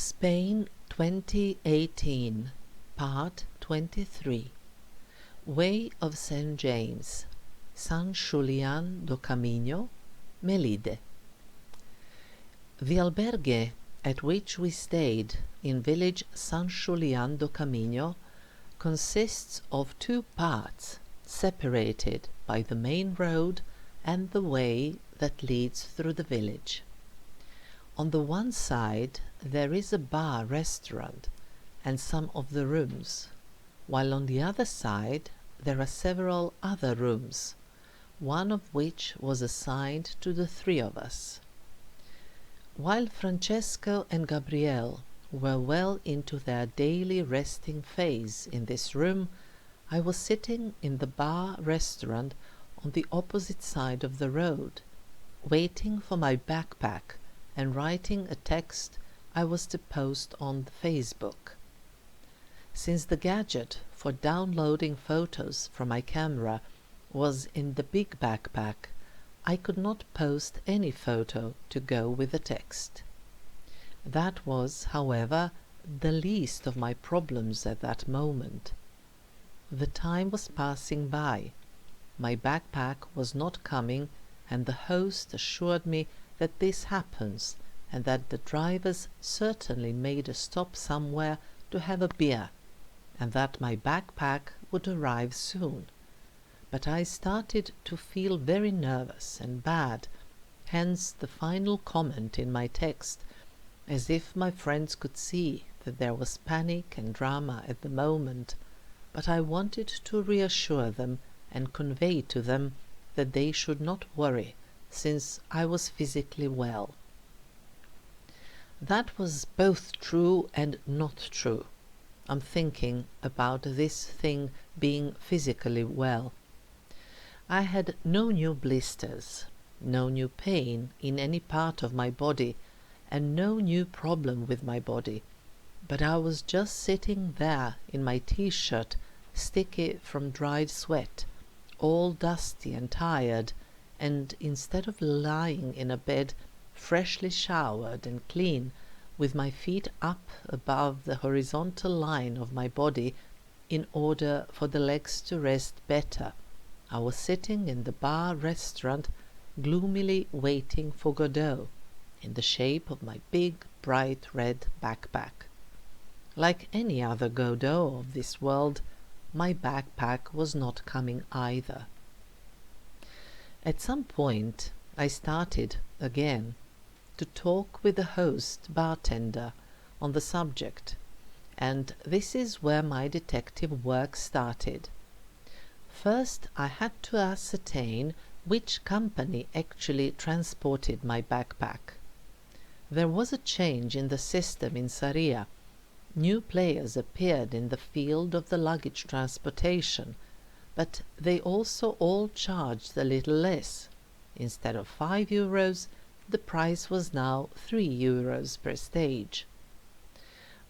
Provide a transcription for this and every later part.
Spain 2018, Part 23. Way of St. James, San Xulián do Camiño, Melide. The albergue at which we stayed in village San Xulián do Camiño consists of two parts separated by the main road and the way that leads through the village. On the one side there is a bar-restaurant and some of the rooms, while on the other side there are several other rooms, one of which was assigned to the three of us. While Francesco and Gabriel were well into their daily resting phase in this room, I was sitting in the bar-restaurant on the opposite side of the road, waiting for my backpack and writing a text I was to post on Facebook. Since the gadget for downloading photos from my camera was in the big backpack, I could not post any photo to go with the text. That was, however, the least of my problems at that moment. The time was passing by. My backpack was not coming, and the host assured me that this happens, and that the drivers certainly made a stop somewhere to have a beer, and that my backpack would arrive soon. But I started to feel very nervous and bad, hence the final comment in my text, as if my friends could see that there was panic and drama at the moment, but I wanted to reassure them and convey to them that they should not worry, since I was physically well. That was both true and not true. I'm thinking about this thing being physically well. I had no new blisters, no new pain in any part of my body, and no new problem with my body, but I was just sitting there in my t-shirt, sticky from dried sweat, all dusty and tired, and instead of lying in a bed freshly showered and clean, with my feet up above the horizontal line of my body in order for the legs to rest better, I was sitting in the bar-restaurant gloomily waiting for Godot, in the shape of my big bright red backpack. Like any other Godot of this world, my backpack was not coming either. At some point I started, again, to talk with the host bartender on the subject, and this is where my detective work started. First I had to ascertain which company actually transported my backpack. There was a change in the system in Sarria. New players appeared in the field of the luggage transportation, but they also all charged a little less. Instead of €5, the price was now €3 per stage.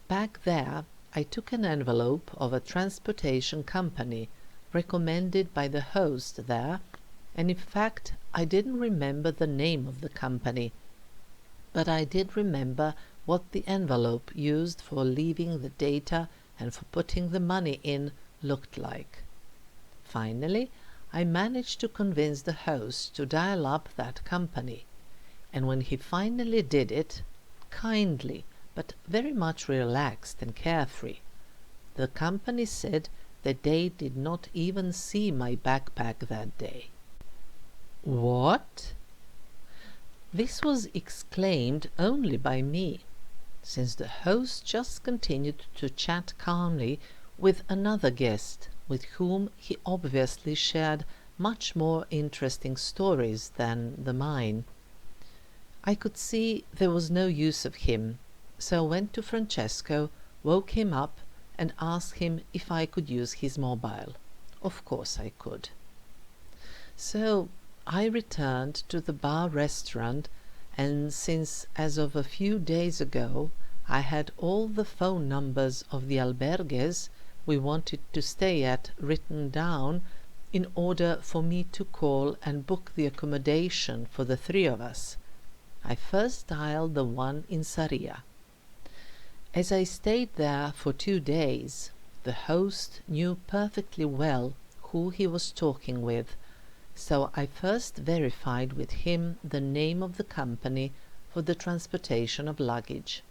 Back there I took an envelope of a transportation company recommended by the host there, and in fact I didn't remember the name of the company, but I did remember what the envelope used for leaving the data and for putting the money in looked like. Finally, I managed to convince the host to dial up that company, and when he finally did it, kindly but very much relaxed and carefree, the company said that they did not even see my backpack that day. What? This was exclaimed only by me, since the host just continued to chat calmly with another guest with whom he obviously shared much more interesting stories than the mine. I could see there was no use of him, so I went to Francesco, woke him up, and asked him if I could use his mobile. Of course I could. So I returned to the bar-restaurant, and since as of a few days ago I had all the phone numbers of the albergues we wanted to stay at written down in order for me to call and book the accommodation for the three of us, I first dialed the one in Sarria. As I stayed there for 2 days, the host knew perfectly well who he was talking with, so I first verified with him the name of the company for the transportation of luggage,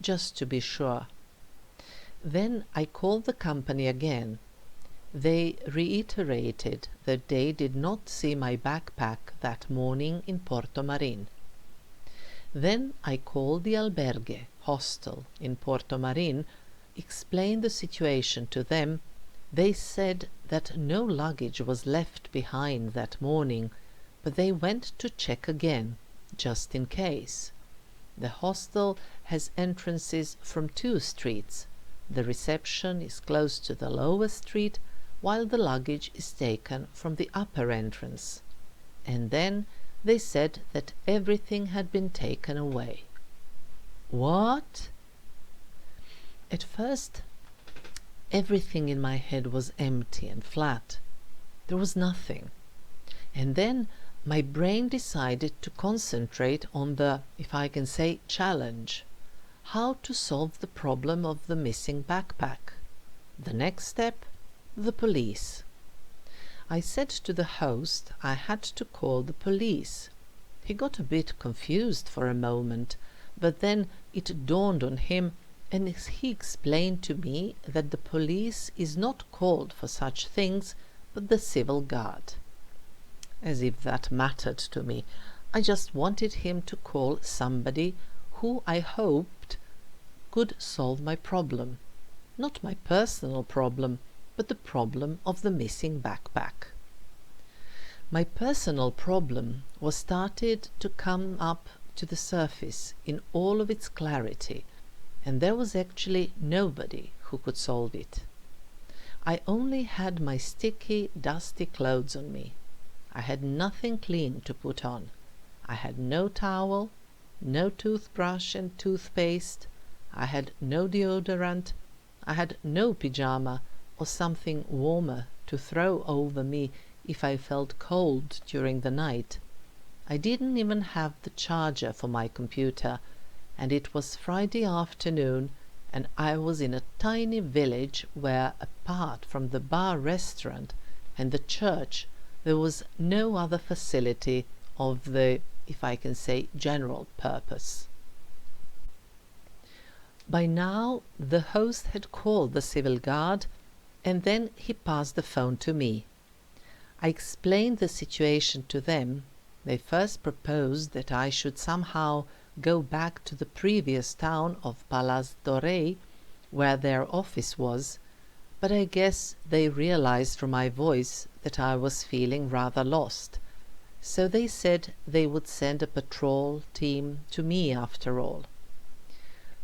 just to be sure. Then I called the company again. They reiterated that they did not see my backpack that morning in Porto Marin. Then I called the albergue hostel in Porto Marin, explained the situation to them. They said that no luggage was left behind that morning, but they went to check again, just in case. The hostel has entrances from 2 streets. The reception is close to the lower street, while the luggage is taken from the upper entrance. And then they said that everything had been taken away. What? At first, everything in my head was empty and flat. There was nothing. And then my brain decided to concentrate on the, if I can say, challenge. How to solve the problem of the missing backpack. The next step, the police. I said to the host I had to call the police. He got a bit confused for a moment, but then it dawned on him, and he explained to me that the police is not called for such things, but the civil guard. As if that mattered to me. I just wanted him to call somebody who I hoped could solve my problem. Not my personal problem, but the problem of the missing backpack. My personal problem was started to come up to the surface in all of its clarity, and there was actually nobody who could solve it. I only had my sticky, dusty clothes on me. I had nothing clean to put on. I had no towel, no toothbrush and toothpaste. I had no deodorant. I had no pyjama or something warmer to throw over me if I felt cold during the night. I didn't even have the charger for my computer, and it was Friday afternoon, and I was in a tiny village where, apart from the bar restaurant and the church, there was no other facility of the, if I can say, general purpose. By now the host had called the civil guard, and then he passed the phone to me. I explained the situation to them. They first proposed that I should somehow go back to the previous town of Palas do Rei, where their office was, but I guess they realized from my voice that I was feeling rather lost, so they said they would send a patrol team to me after all.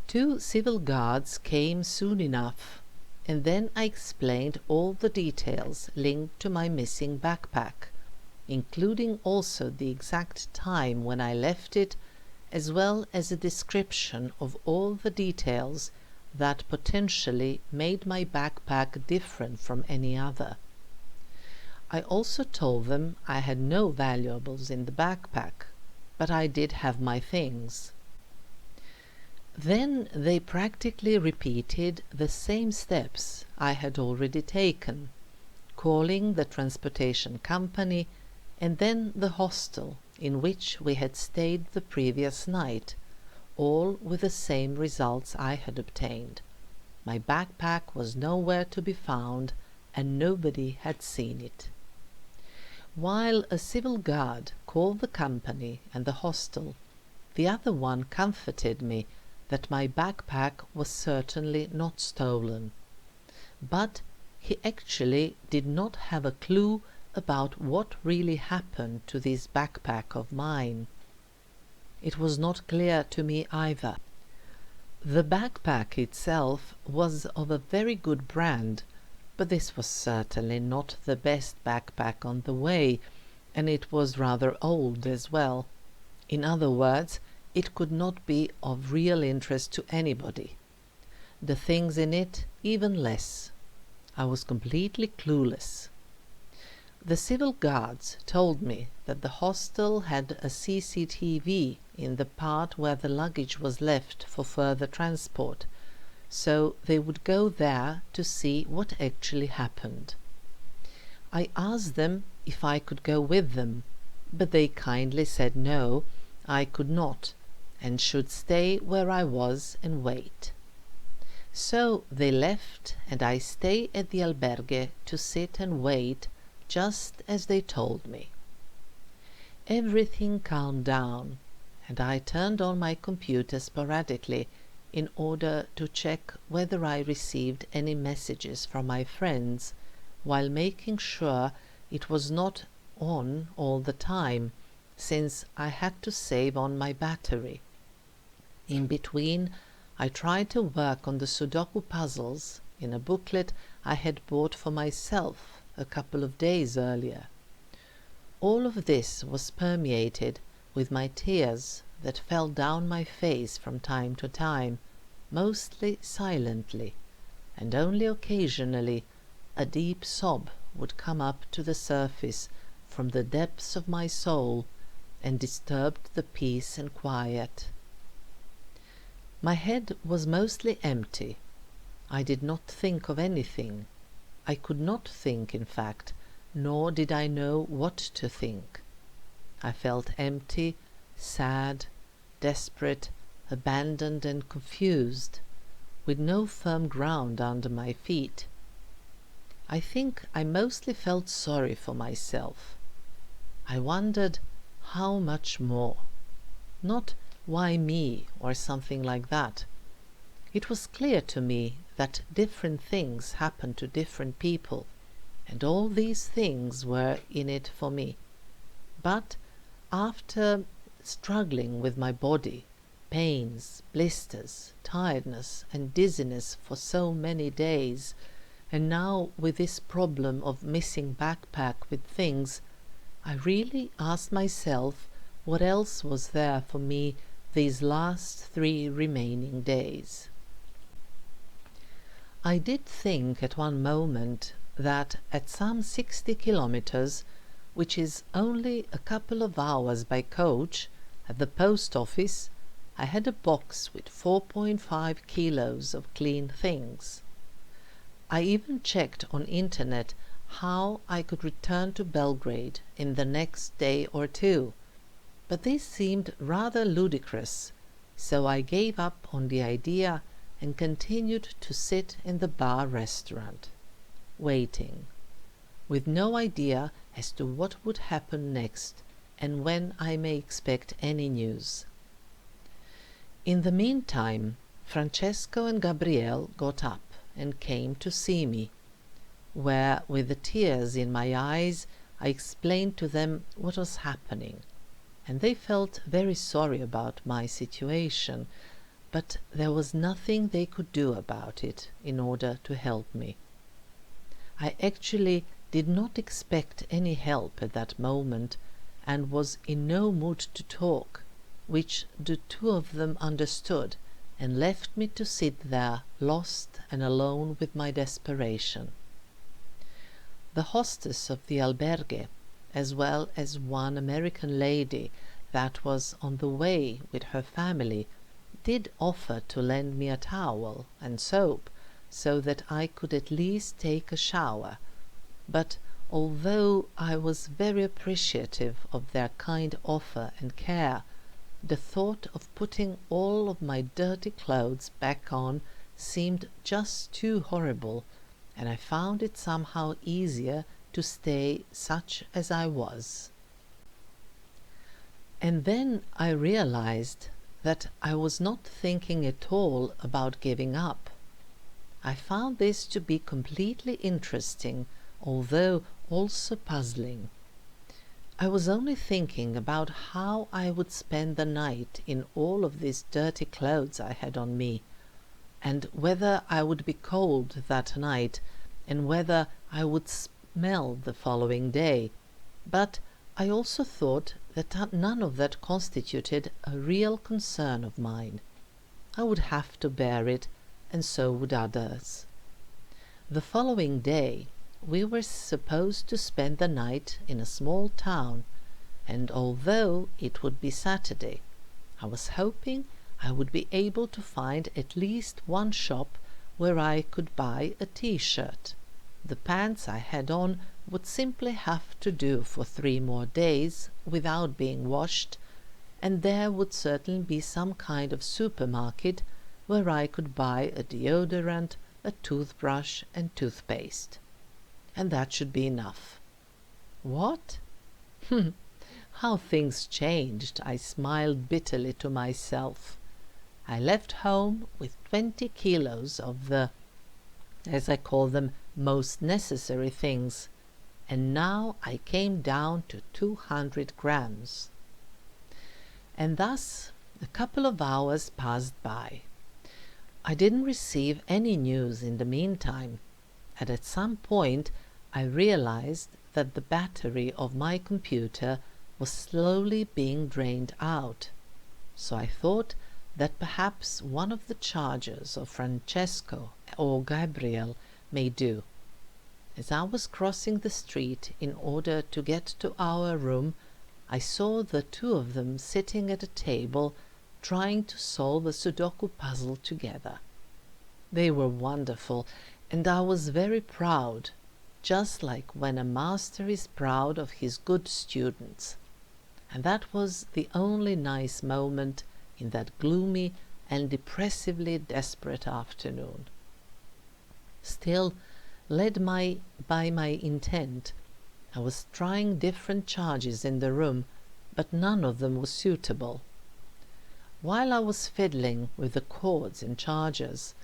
2 civil guards came soon enough, and then I explained all the details linked to my missing backpack, including also the exact time when I left it, as well as a description of all the details that potentially made my backpack different from any other. I also told them I had no valuables in the backpack, but I did have my things. Then they practically repeated the same steps I had already taken, calling the transportation company and then the hostel in which we had stayed the previous night, all with the same results I had obtained. My backpack was nowhere to be found, and nobody had seen it. While a civil guard called the company and the hostel, the other one comforted me that my backpack was certainly not stolen. But he actually did not have a clue about what really happened to this backpack of mine. It was not clear to me either. The backpack itself was of a very good brand, but this was certainly not the best backpack on the way, and it was rather old as well. In other words, it could not be of real interest to anybody. The things in it even less. I was completely clueless. The civil guards told me that the hostel had a CCTV in the part where the luggage was left for further transport, so they would go there to see what actually happened. I asked them if I could go with them, but they kindly said no, I could not, and should stay where I was and wait. So they left, and I stayed at the albergue to sit and wait, just as they told me. Everything calmed down, and I turned on my computer sporadically in order to check whether I received any messages from my friends, while making sure it was not on all the time, since I had to save on my battery. In between, I tried to work on the Sudoku puzzles in a booklet I had bought for myself a couple of days earlier. All of this was permeated with my tears that fell down my face from time to time, mostly silently, and only occasionally a deep sob would come up to the surface from the depths of my soul and disturbed the peace and quiet. My head was mostly empty. I did not think of anything. I could not think, in fact, nor did I know what to think. I felt empty, sad, desperate, abandoned and confused, with no firm ground under my feet. I think I mostly felt sorry for myself. I wondered how much more. Not why me or something like that. It was clear to me that different things happened to different people, and all these things were in it for me. But after struggling with my body, pains, blisters, tiredness and dizziness for so many days, and now with this problem of missing backpack with things, I really asked myself what else was there for me these last 3 remaining days. I did think at one moment that at some 60 kilometers, which is only a couple of hours by coach, at the post office, I had a box with 4.5 kilos of clean things. I even checked on internet how I could return to Belgrade in the next day or 2, but this seemed rather ludicrous, so I gave up on the idea and continued to sit in the bar restaurant, waiting, with no idea as to what would happen next and when I may expect any news. In the meantime, Francesco and Gabriele got up and came to see me, where, with the tears in my eyes, I explained to them what was happening, and they felt very sorry about my situation, but there was nothing they could do about it in order to help me. I actually did not expect any help at that moment, and was in no mood to talk, which the 2 of them understood, and left me to sit there lost and alone with my desperation. The hostess of the albergue, as well as one American lady that was on the way with her family, did offer to lend me a towel and soap so that I could at least take a shower, but although I was very appreciative of their kind offer and care, the thought of putting all of my dirty clothes back on seemed just too horrible, and I found it somehow easier to stay such as I was. And then I realized that I was not thinking at all about giving up. I found this to be completely interesting, although also puzzling. I was only thinking about how I would spend the night in all of these dirty clothes I had on me, and whether I would be cold that night, and whether I would smell the following day. But I also thought that none of that constituted a real concern of mine. I would have to bear it, and so would others. The following day, we were supposed to spend the night in a small town, and although it would be Saturday, I was hoping I would be able to find at least one shop where I could buy a t-shirt. The pants I had on would simply have to do for 3 more days without being washed, and there would certainly be some kind of supermarket where I could buy a deodorant, a toothbrush and toothpaste. And that should be enough. What? How things changed! I smiled bitterly to myself. I left home with 20 kilos of the, as I call them, most necessary things, and now I came down to 200 grams. And thus a couple of hours passed by. I didn't receive any news in the meantime, and at some point I realized that the battery of my computer was slowly being drained out, so I thought that perhaps one of the chargers of Francesco or Gabriel may do. As I was crossing the street in order to get to our room, I saw the 2 of them sitting at a table trying to solve a Sudoku puzzle together. They were wonderful, and I was very proud, just like when a master is proud of his good students. And that was the only nice moment in that gloomy and depressively desperate afternoon. Still, led by my intent, I was trying different charges in the room, but none of them was suitable. While I was fiddling with the cords and chargers,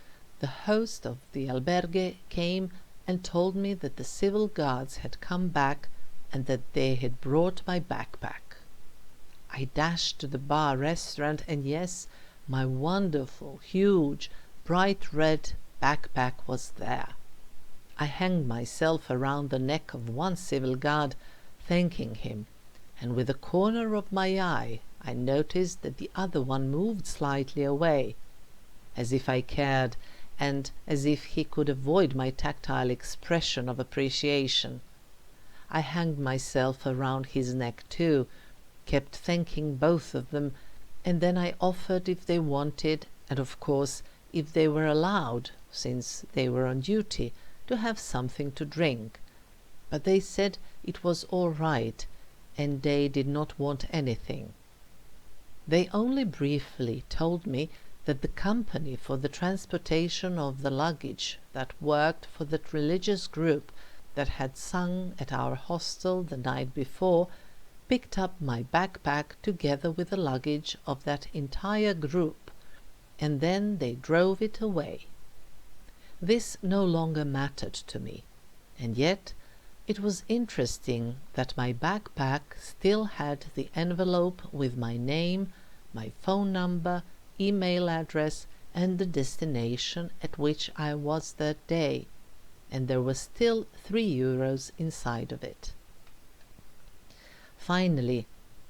the host of the albergue came and told me that the civil guards had come back and that they had brought my backpack. I dashed to the bar restaurant, and yes, my wonderful, huge, bright red backpack was there. I hanged myself around the neck of one civil guard, thanking him, and with the corner of my eye I noticed that the other one moved slightly away, as if I cared, and as if he could avoid my tactile expression of appreciation. I hanged myself around his neck too, kept thanking both of them, and then I offered if they wanted, and of course if they were allowed, since they were on duty, to have something to drink. But they said it was all right, and they did not want anything. They only briefly told me that the company for the transportation of the luggage that worked for that religious group that had sung at our hostel the night before picked up my backpack together with the luggage of that entire group, and then they drove it away. This no longer mattered to me, and yet it was interesting that my backpack still had the envelope with my name, my phone number, email address, and the destination at which I was that day, and there was still 3 euros inside of it. Finally,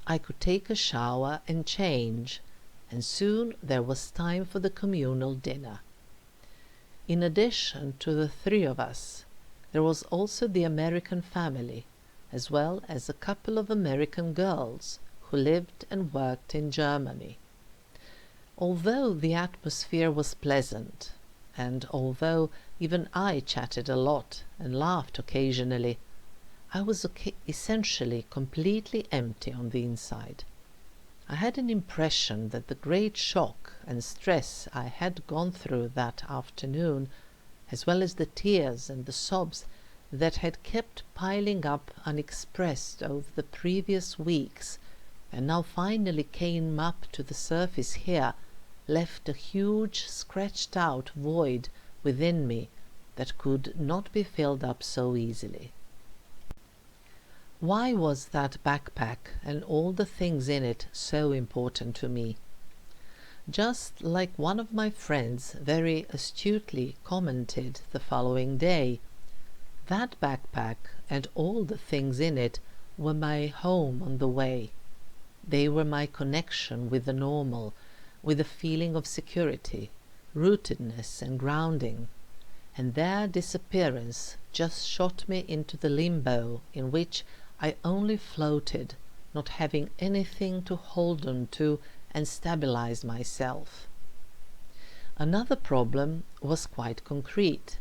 I could take a shower and change, and soon there was time for the communal dinner. In addition to the 3 of us, there was also the American family, as well as a couple of American girls who lived and worked in Germany. Although the atmosphere was pleasant, and although even I chatted a lot and laughed occasionally, I was essentially completely empty on the inside. I had an impression that the great shock and stress I had gone through that afternoon, as well as the tears and the sobs that had kept piling up unexpressed over the previous weeks, and now finally came up to the surface here, left a huge scratched-out void within me that could not be filled up so easily. Why was that backpack and all the things in it so important to me? Just like one of my friends very astutely commented the following day, that backpack and all the things in it were my home on the way. They were my connection with the normal, with a feeling of security, rootedness and grounding, and their disappearance just shot me into the limbo in which I only floated, not having anything to hold on to and stabilize myself. Another problem was quite concrete.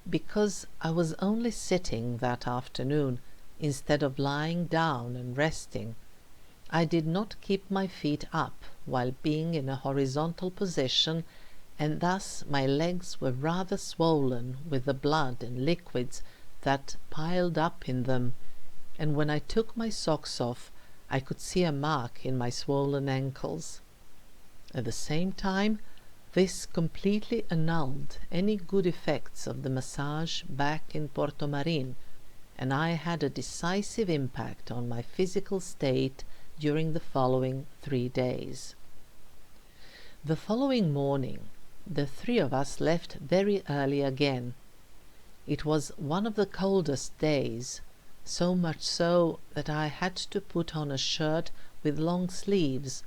Because I was only sitting that afternoon instead of lying down and resting, I did not keep my feet up while being in a horizontal position, and thus my legs were rather swollen with the blood and liquids that piled up in them, and when I took my socks off I could see a mark in my swollen ankles. At the same time, this completely annulled any good effects of the massage back in Portomarín, and I had a decisive impact on my physical state during the following 3 days. The following morning, the 3 of us left very early again. It was one of the coldest days, so much so that I had to put on a shirt with long sleeves,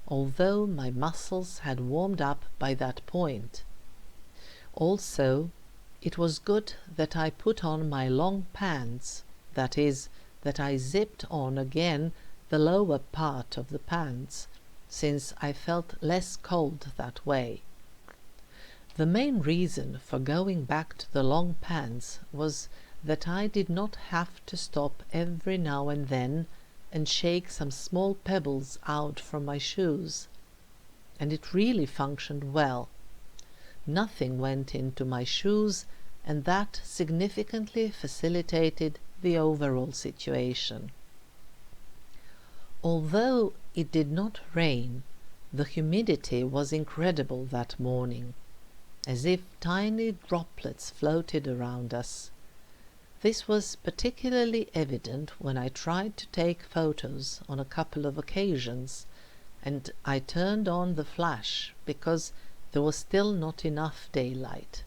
although my muscles had warmed up by that point. Also, it was good that I put on my long pants, that is, that I zipped on again the lower part of the pants, since I felt less cold that way. The main reason for going back to the long pants was that I did not have to stop every now and then and shake some small pebbles out from my shoes, and it really functioned well. Nothing went into my shoes, and that significantly facilitated the overall situation. Although it did not rain, the humidity was incredible that morning, as if tiny droplets floated around us. This was particularly evident when I tried to take photos on a couple of occasions, and I turned on the flash because there was still not enough daylight.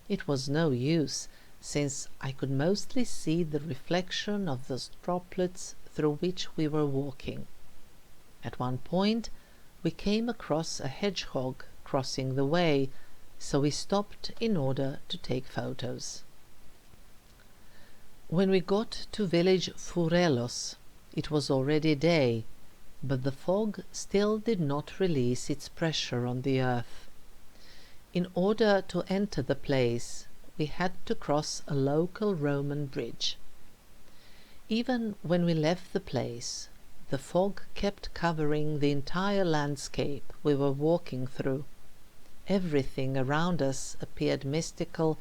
It was no use, since I could mostly see the reflection of those droplets through which we were walking. At one point we came across a hedgehog crossing the way, so we stopped in order to take photos. When we got to village Furelos, it was already day, but the fog still did not release its pressure on the earth. In order to enter the place, we had to cross a local Roman bridge. Even when we left the place, the fog kept covering the entire landscape we were walking through. Everything around us appeared mystical,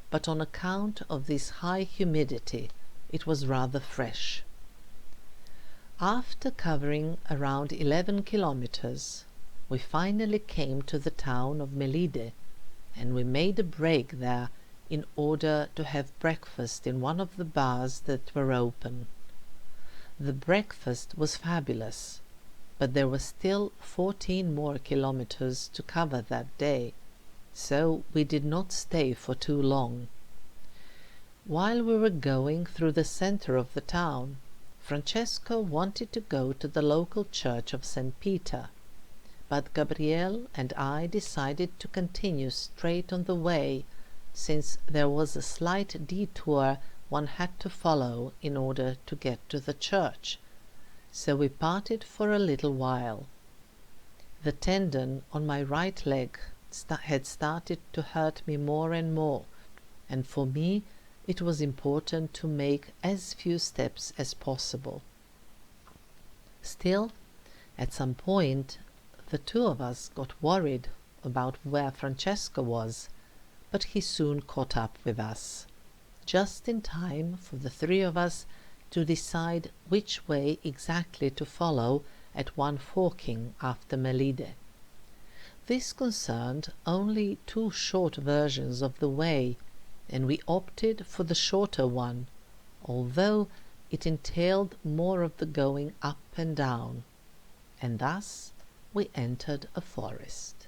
but on account of this high humidity, it was rather fresh. After covering around 11 kilometers, we finally came to the town of Melide, and we made a break there in order to have breakfast in one of the bars that were open. The breakfast was fabulous, but there were still 14 more kilometers to cover that day, so we did not stay for too long. While we were going through the center of the town, Francesco wanted to go to the local church of St. Peter, but Gabriele and I decided to continue straight on the way, since there was a slight detour one had to follow in order to get to the church, so we parted for a little while. The tendon on my right leg had started to hurt me more and more, and for me it was important to make as few steps as possible. Still, at some point, the 2 of us got worried about where Francesco was, but he soon caught up with us, just in time for the 3 of us to decide which way exactly to follow at one forking after Melide. This concerned only 2 short versions of the way, and we opted for the shorter one, although it entailed more of the going up and down, and thus we entered a forest.